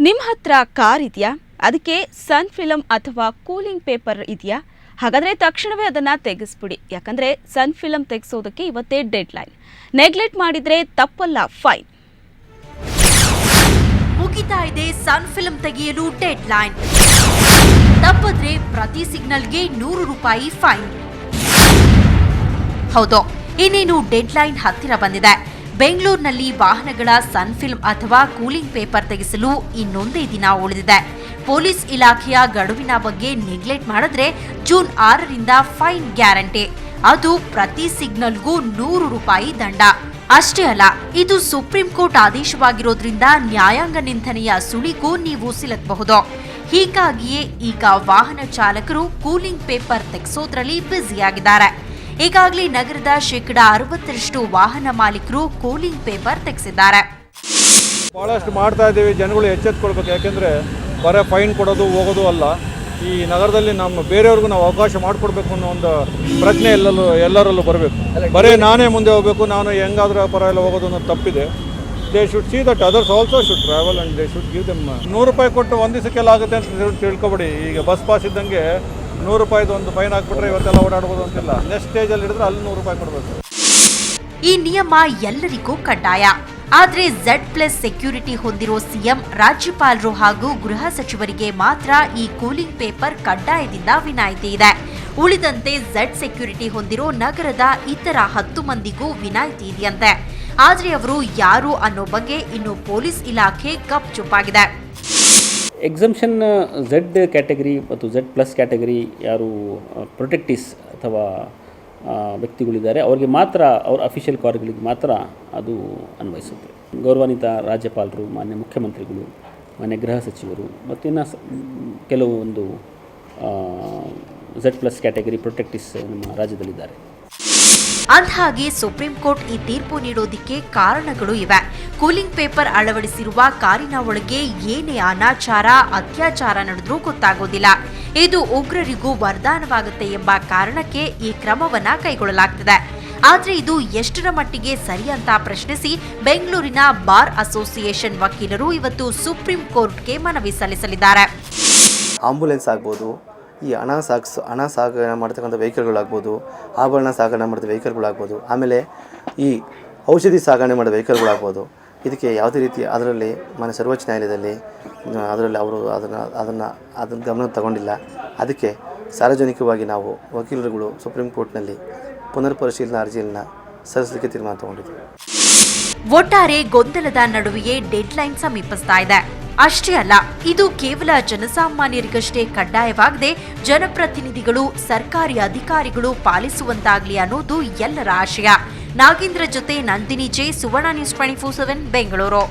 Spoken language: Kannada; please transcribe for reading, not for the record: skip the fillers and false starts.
ನಿಮ್ಮ ಹತ್ರ ಕಾರ್ ಇದೆಯಾ? ಅದಕ್ಕೆ ಸನ್ ಫಿಲಮ್ ಅಥವಾ ಕೂಲಿಂಗ್ ಪೇಪರ್ ಇದೆಯಾ? ಹಾಗಾದರೆ ತಕ್ಷಣವೇ ಅದನ್ನು ತೆಗೆಸ್ಬಿಡಿ. ಯಾಕಂದರೆ ಸನ್ ಫಿಲಮ್ ತೆಗೆಸೋದಕ್ಕೆ ಇವತ್ತೇ ಡೆಡ್ಲೈನ್. ನೆಗ್ಲೆಕ್ಟ್ ಮಾಡಿದರೆ ತಪ್ಪಲ್ಲ, ಫೈನ್. ಮುಗಿತಾ ಇದೆ ಸನ್ ಫಿಲಮ್ ತೆಗೆಯಲು ಡೆಡ್ಲೈನ್. ತಪ್ಪಿದ್ರೆ ಪ್ರತಿ ಸಿಗ್ನಲ್ಗೆ 100 ರೂಪಾಯಿ ಫೈನ್. ಹೌದು, ಇನ್ನೇನು ಡೆಡ್ಲೈನ್ ಹತ್ತಿರ ಬಂದಿದೆ. ಬೆಂಗಳೂರಿನಲ್ಲಿ ವಾಹನಗಳ ಸನ್ ಫಿಲ್ಮ್ ಅಥವಾ ಕೂಲಿಂಗ್ ಪೇಪರ್ ತೆಗೆಸಲು ಇನ್ನೊಂದೇ ದಿನ ಉಳಿದಿದೆ. ಪೊಲೀಸ್ ಇಲಾಖೆಯ ಗಡುವಿನ ಬಗ್ಗೆ ನೆಗ್ಲೆಕ್ಟ್ ಮಾಡಿದ್ರೆ ಜೂನ್ 6ರಿಂದ ಫೈನ್ ಗ್ಯಾರಂಟಿ. ಅದು ಪ್ರತಿ ಸಿಗ್ನಲ್ಗೂ 100 ರೂಪಾಯಿ ದಂಡ. ಅಷ್ಟೇ ಅಲ್ಲ, ಇದು ಸುಪ್ರೀಂ ಕೋರ್ಟ್ ಆದೇಶವಾಗಿರೋದ್ರಿಂದ ನ್ಯಾಯಾಂಗ ನಿಂದನೆಯ ಸುಳಿಗೂ ನೀವು ಸಿಲುಕಬಹುದು. ಹೀಗಾಗಿಯೇ ಈಗ ವಾಹನ ಚಾಲಕರು ಕೂಲಿಂಗ್ ಪೇಪರ್ ತೆಗೆಸೋದ್ರಲ್ಲಿ ಬ್ಯುಸಿಯಾಗಿದ್ದಾರೆ. ಈಗಾಗಲೇ ನಗರದ 60% ವಾಹನ ಮಾಲೀಕರು ಕೂಲಿಂಗ್ ಪೇಪರ್ ತೆಗೆಸಿದ್ದಾರೆ. ಬಹಳಷ್ಟು ಮಾಡ್ತಾ ಇದ್ದೀವಿ, ಜನಗಳು ಎಚ್ಚೆತ್ತುಕೊಳ್ಬೇಕು. ಯಾಕೆಂದರೆ ಬರೀ ಫೈನ್ ಕೊಡೋದು ಹೋಗೋದು ಅಲ್ಲ, ಈ ನಗರದಲ್ಲಿ ನಮ್ಮ ಬೇರೆಯವ್ರಿಗೂ ನಾವು ಅವಕಾಶ ಮಾಡಿಕೊಡ್ಬೇಕು ಅನ್ನೋ ಒಂದು ಪ್ರಜ್ಞೆ ಎಲ್ಲರಲ್ಲೂ ಬರಬೇಕು. ಬರೀ ನಾನೇ ಮುಂದೆ ಹೋಗಬೇಕು, ನಾನು ಹೆಂಗಾದ್ರೂ ಪರ ಎಲ್ಲ ಹೋಗೋದು ಅನ್ನೋದು ತಪ್ಪಿದೆ. They should see that others also should travel and they should give them. 100 ರೂಪಾಯಿ ಕೊಟ್ಟು ಒಂದು ದಿವಸಕ್ಕೆಲ್ಲ ಆಗುತ್ತೆ ಅಂತ ತಿಳ್ಕೊಬೇಡಿ. ಈಗ ಬಸ್ ಪಾಸ್ ಇದ್ದಂಗೆ 100 ರೂಪಾಯಿದು ಒಂದು ಫೈನ್ ಹಾಕ್ಬಿಟ್ರೆ ಇವತ್ತೆಲ್ಲ ಓಡಾಡ್ಬೋದು ಅಂತಿಲ್ಲ. ನೆಕ್ಸ್ಟ್ ಸ್ಟೇಜಲ್ಲಿ ಹಿಡಿದ್ರೆ ಅಲ್ಲಿ 100 ರೂಪಾಯಿ ಕೊಡಬೇಕು. ಈ ನಿಯಮ ಎಲ್ಲರಿಗೂ ಕಡ್ಡಾಯ. ಆದ್ರೆ Z+ ಸೆಕ್ಯೂರಿಟಿ ಹೊಂದಿರೋ ಸಿಎಂ, ರಾಜ್ಯಪಾಲರು ಹಾಗೂ ಗೃಹ ಸಚಿವರಿಗೆ ಮಾತ್ರ ಈ ಕೂಲಿಂಗ್ ಪೇಪರ್ ಕಡ್ಡಾಯದಿಂದ ವಿನಾಯಿತಿ ಇದೆ. ಉಳಿದಂತೆ Z ಸೆಕ್ಯೂರಿಟಿ ಹೊಂದಿರೋ ನಗರದ ಇತರ 10 ಮಂದಿಗೂ ವಿನಾಯಿತಿ ಇದೆಯಂತೆ. ಆದ್ರೆ ಅವರು ಯಾರು ಅನ್ನೋ ಬಗ್ಗೆ ಇನ್ನು ಪೊಲೀಸ್ ಇಲಾಖೆ ಗಪ್ ಚುಪ್ಪಾಗಿದೆ. ಎಕ್ಸಂಪ್ಷನ್ Z ಕ್ಯಾಟಗರಿ ಮತ್ತು Z+ ಕ್ಯಾಟಗರಿ ಯಾರು ಪ್ರೊಟೆಕ್ಟಿಸ್ ಅಥವಾ ವ್ಯಕ್ತಿಗಳಿದ್ದಾರೆ ಅವರಿಗೆ ಮಾತ್ರ, ಅವರ ಅಫಿಷಿಯಲ್ ಕಾರ್ಗಳಿಗೆ ಮಾತ್ರ ಅದು ಅನ್ವಯಿಸುತ್ತೆ. ಗೌರವಾನ್ವಿತ ರಾಜ್ಯಪಾಲರು, ಮಾನ್ಯ ಮುಖ್ಯಮಂತ್ರಿಗಳು, ಮಾನ್ಯ ಗೃಹ ಸಚಿವರು ಮತ್ತು ಇನ್ನು ಕೆಲವು ಒಂದು Z+ ಕ್ಯಾಟಗರಿ ಪ್ರೊಟೆಕ್ಟಿಸ್ ನಮ್ಮ ರಾಜ್ಯದಲ್ಲಿದ್ದಾರೆ. ಅಂದಹಾಗೆ ಸುಪ್ರೀಂ ಕೋರ್ಟ್ ಈ ತೀರ್ಪು ನೀಡೋದಿಕ್ಕೆ ಕಾರಣಗಳು ಇವೆ. ಕೂಲಿಂಗ್ ಪೇಪರ್ ಅಳವಡಿಸಿರುವ ಕಾರಿನ ಒಳಗೆ ಏನೇ ಅನಾಚಾರ, ಅತ್ಯಾಚಾರ ನಡೆದ್ರೂ ಗೊತ್ತಾಗೋದಿಲ್ಲ. ಇದು ಉಗ್ರರಿಗೂ ವರದಾನವಾಗುತ್ತೆ ಎಂಬ ಕಾರಣಕ್ಕೆ ಈ ಕ್ರಮವನ್ನ ಕೈಗೊಳ್ಳಲಾಗ್ತಿದೆ. ಆದ್ರೆ ಇದು ಎಷ್ಟರ ಮಟ್ಟಿಗೆ ಸರಿ ಅಂತ ಪ್ರಶ್ನಿಸಿ ಬೆಂಗಳೂರಿನ ಬಾರ್ ಅಸೋಸಿಯೇಷನ್ ವಕೀಲರು ಇವತ್ತು ಸುಪ್ರೀಂ ಕೋರ್ಟ್ಗೆ ಮನವಿ ಸಲ್ಲಿಸಲಿದ್ದಾರೆ. ಆಂಬುಲೆನ್ಸ್ ಆಗ್ಬೋದು, ಈ ಹಣ ಸಾಗಣೆ ಮಾಡ್ತಕ್ಕಂಥ ವೆಹಿಕಲ್ಗಳಾಗ್ಬೋದು, ಆಭರಣ ಸಾಗಣೆ ಮಾಡಿದ ವೆಹಿಕಲ್ಗಳಾಗ್ಬೋದು, ಆಮೇಲೆ ಈ ಔಷಧಿ ಸಾಗಣೆ ಮಾಡಿದ ವೆಹಿಕಲ್ಗಳಾಗ್ಬೋದು, ಇದಕ್ಕೆ ಯಾವುದೇ ರೀತಿ ಅದರಲ್ಲಿ ಮಾನ್ಯ ಸರ್ವೋಚ್ಚ ನ್ಯಾಯಾಲಯದಲ್ಲಿ ಅದರಲ್ಲಿ ಅವರು ಅದನ್ನು ಗಮನ ತಗೊಂಡಿಲ್ಲ. ಅದಕ್ಕೆ ಸಾರ್ವಜನಿಕವಾಗಿ ನಾವು ವಕೀಲರುಗಳು ಸುಪ್ರೀಂ ಕೋರ್ಟ್ನಲ್ಲಿ ಪುನರ್ ಪರಿಶೀಲನಾ ಅರ್ಜಿಯನ್ನು ಸಲ್ಲಿಸಲಿಕ್ಕೆ ತೀರ್ಮಾನ ತಗೊಂಡಿದ್ದೀವಿ. ಒಟ್ಟಾರೆ ಗೊಂದಲದ ನಡುವೆಯೇ ಡೆಡ್ಲೈನ್ ಸಮೀಪಿಸ್ತಾ ಇದೆ. ಅಷ್ಟೇ ಅಲ್ಲ, ಇದು ಕೇವಲ ಜನಸಾಮಾನ್ಯರಿಗಷ್ಟೇ ಕಡ್ಡಾಯವಾಗದೆ ಜನಪ್ರತಿನಿಧಿಗಳು, ಸರ್ಕಾರಿ ಅಧಿಕಾರಿಗಳು ಪಾಲಿಸುವಂತಾಗಲಿ ಅನ್ನೋದು ಎಲ್ಲರ ಆಶಯ. ನಾಗೇಂದ್ರ ಜೊತೆ ನಂದಿನಿ ಜೆ, ಸುವರ್ಣ ನ್ಯೂಸ್ 24/7 ಬೆಂಗಳೂರು.